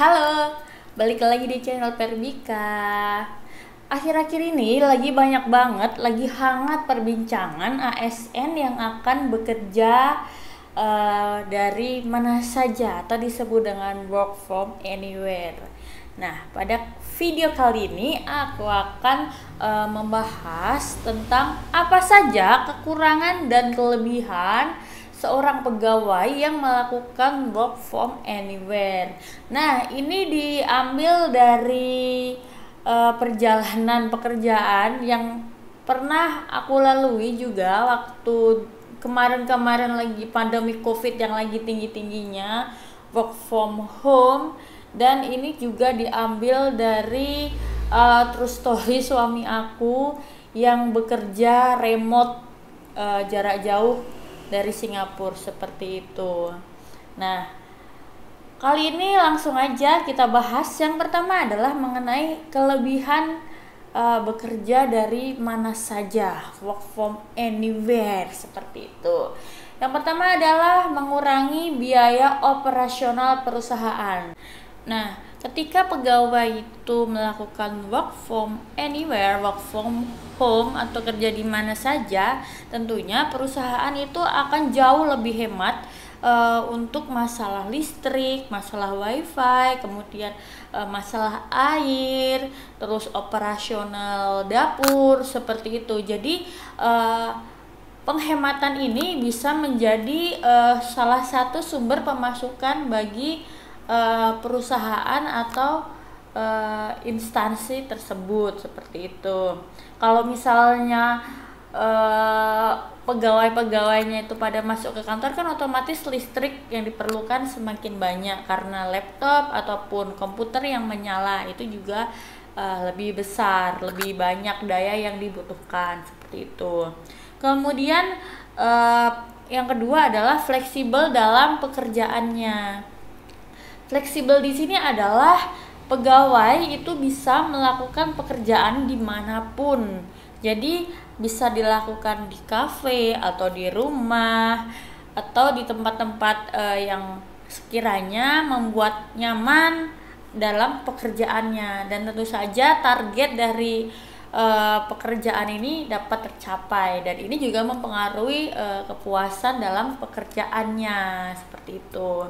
Halo, balik lagi di channel Perbika. Akhir-akhir ini lagi banyak banget, lagi hangat perbincangan ASN yang akan bekerja dari mana saja atau disebut dengan work from anywhere. Nah, pada video kali ini aku akan membahas tentang apa saja kekurangan dan kelebihan seorang pegawai yang melakukan work from anywhere. Nah, ini diambil dari perjalanan pekerjaan yang pernah aku lalui juga waktu kemarin-kemarin lagi pandemi COVID yang lagi tinggi-tingginya, work from home. Dan ini juga diambil dari true story suami aku yang bekerja remote jarak jauh dari Singapura seperti itu. Nah, kali ini langsung aja kita bahas. Yang pertama adalah mengenai kelebihan bekerja dari mana saja, work from anywhere seperti itu. Yang pertama adalah mengurangi biaya operasional perusahaan. Nah, ketika pegawai itu melakukan work from anywhere, work from home atau kerja di mana saja, tentunya perusahaan itu akan jauh lebih hemat untuk masalah listrik, masalah wifi, kemudian masalah air, terus operasional dapur seperti itu. Jadi penghematan ini bisa menjadi salah satu sumber pemasukan bagi perusahaan atau instansi tersebut seperti itu. Kalau misalnya pegawai-pegawainya itu pada masuk ke kantor, kan otomatis listrik yang diperlukan semakin banyak karena laptop ataupun komputer yang menyala itu juga lebih besar, lebih banyak daya yang dibutuhkan seperti itu. Kemudian yang kedua adalah fleksibel dalam pekerjaannya. Fleksibel di sini adalah pegawai itu bisa melakukan pekerjaan dimanapun. Jadi bisa dilakukan di kafe atau di rumah atau di tempat-tempat yang sekiranya membuat nyaman dalam pekerjaannya. Dan tentu saja target dari pekerjaan ini dapat tercapai, dan ini juga mempengaruhi kepuasan dalam pekerjaannya seperti itu.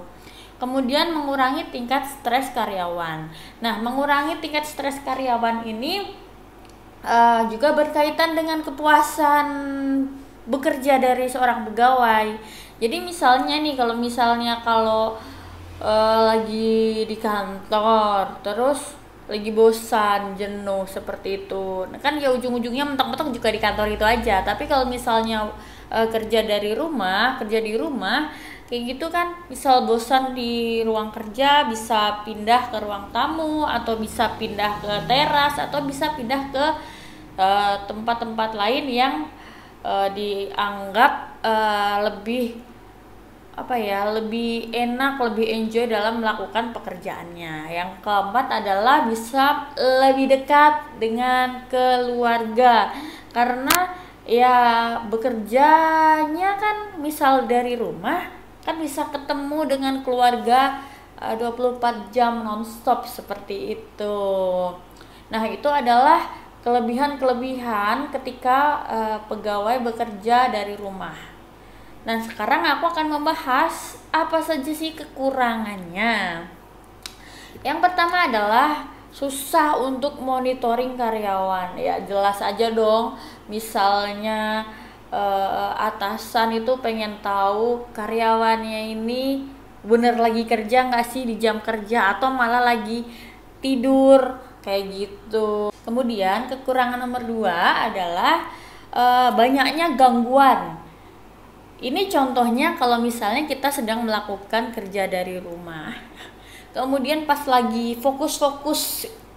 Kemudian mengurangi tingkat stres karyawan. Nah, mengurangi tingkat stres karyawan ini juga berkaitan dengan kepuasan bekerja dari seorang pegawai. Jadi misalnya nih, kalau lagi di kantor, terus lagi bosan, jenuh seperti itu. Nah, kan ya ujung-ujungnya mentok-mentok juga di kantor itu aja. Tapi kalau misalnya kerja di rumah, kayak gitu kan, misal bosan di ruang kerja bisa pindah ke ruang tamu, atau bisa pindah ke teras, atau bisa pindah ke tempat-tempat lain yang dianggap lebih enak, lebih enjoy dalam melakukan pekerjaannya. Yang keempat adalah bisa lebih dekat dengan keluarga, karena ya bekerjanya kan misal dari rumah, kan bisa ketemu dengan keluarga 24 jam nonstop seperti itu. Nah, itu adalah kelebihan-kelebihan ketika pegawai bekerja dari rumah. Nah, sekarang aku akan membahas apa saja sih kekurangannya. Yang pertama adalah susah untuk monitoring karyawan. Ya jelas aja dong, misalnya atasan itu pengen tahu karyawannya ini bener lagi kerja nggak sih di jam kerja, atau malah lagi tidur kayak gitu. Kemudian kekurangan nomor 2 adalah banyaknya gangguan. Ini contohnya kalau misalnya kita sedang melakukan kerja dari rumah, kemudian pas lagi fokus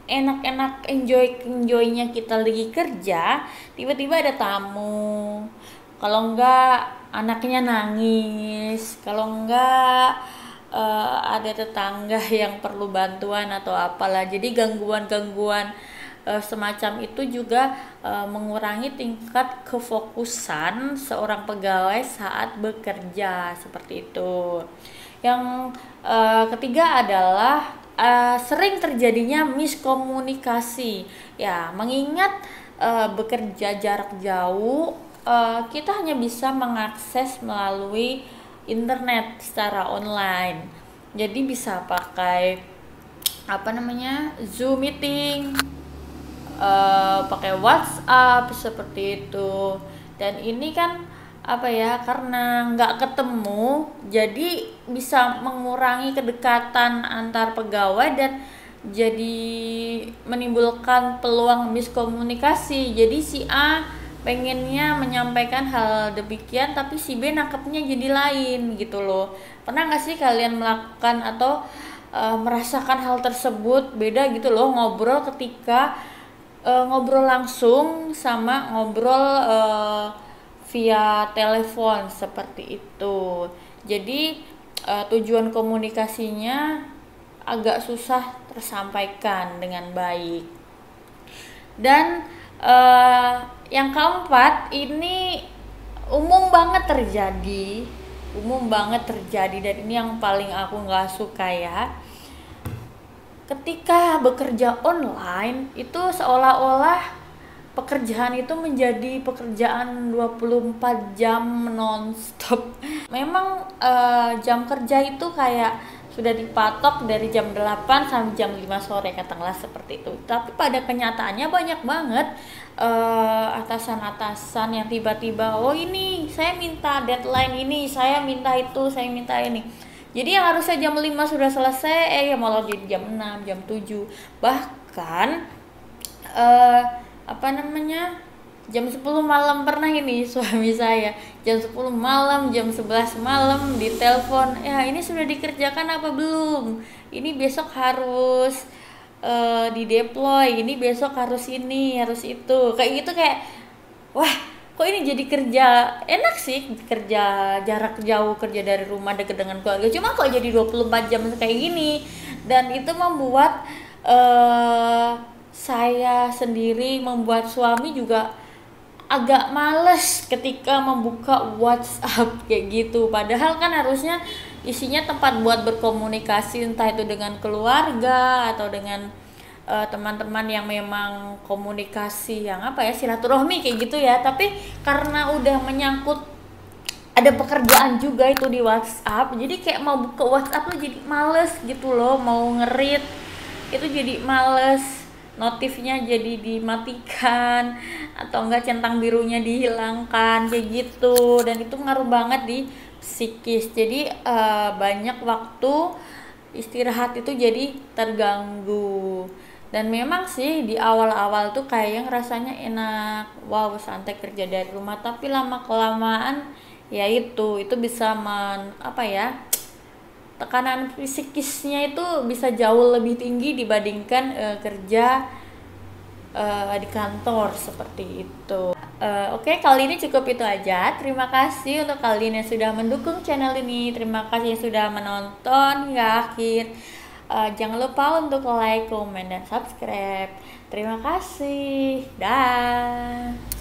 enak-enak enjoynya kita lagi kerja, tiba-tiba ada tamu, kalau enggak anaknya nangis, kalau enggak ada tetangga yang perlu bantuan atau apalah. Jadi gangguan-gangguan semacam itu juga mengurangi tingkat kefokusan seorang pegawai saat bekerja seperti itu. Yang ketiga adalah sering terjadinya miskomunikasi. Ya, mengingat bekerja jarak jauh, kita hanya bisa mengakses melalui internet secara online. Jadi bisa pakai Zoom meeting, pakai WhatsApp seperti itu. Dan ini kan karena nggak ketemu, jadi bisa mengurangi kedekatan antar pegawai dan jadi menimbulkan peluang miskomunikasi. Jadi si A pengennya menyampaikan hal demikian tapi si B nangkepnya jadi lain gitu loh. Pernah nggak sih kalian melakukan atau merasakan hal tersebut? Beda gitu loh ngobrol ketika ngobrol langsung sama ngobrol via telepon seperti itu. Jadi tujuan komunikasinya agak susah tersampaikan dengan baik. Dan yang keempat ini umum banget terjadi dan ini yang paling aku nggak suka ya. Ketika bekerja online itu seolah-olah pekerjaan itu menjadi pekerjaan 24 jam non-stop. Memang jam kerja itu kayak sudah dipatok dari jam 8 sampai jam 5 sore katakanlah seperti itu. Tapi pada kenyataannya banyak banget atasan-atasan yang tiba-tiba, oh ini saya minta deadline ini, saya minta itu, saya minta ini. Jadi yang harusnya jam 5 sudah selesai, ya malah jadi jam 6, jam 7. Bahkan jam 10 malam pernah ini suami saya. Jam 10 malam, jam 11 malam ditelepon, "Ya, ini sudah dikerjakan apa belum? Ini besok harus di-deploy, ini besok harus ini, harus itu." Kayak gitu, kayak wah, kok ini jadi kerja enak sih, kerja jarak jauh, kerja dari rumah dekat dengan keluarga, cuma kok jadi 24 jam kayak gini. Dan itu membuat saya sendiri, membuat suami juga agak males ketika membuka WhatsApp kayak gitu. Padahal kan harusnya isinya tempat buat berkomunikasi, entah itu dengan keluarga atau dengan teman-teman yang memang komunikasi yang silaturahmi kayak gitu ya. Tapi karena udah menyangkut ada pekerjaan juga itu di WhatsApp, jadi kayak mau buka WhatsApp tuh jadi males gitu loh, mau nge-read itu jadi males, notifnya jadi dimatikan atau enggak centang birunya dihilangkan kayak gitu. Dan itu ngaruh banget di psikis. Jadi banyak waktu istirahat itu jadi terganggu. Dan memang sih di awal-awal tuh kayak rasanya enak, wow santai kerja dari rumah, tapi lama kelamaan ya itu bisa tekanan psikisnya itu bisa jauh lebih tinggi dibandingkan kerja di kantor seperti itu. Oke, kali ini cukup itu aja. Terima kasih untuk kalian yang sudah mendukung channel ini. Terima kasih yang sudah menonton hingga akhir. Jangan lupa untuk like, komen, dan subscribe. Terima kasih. Dah.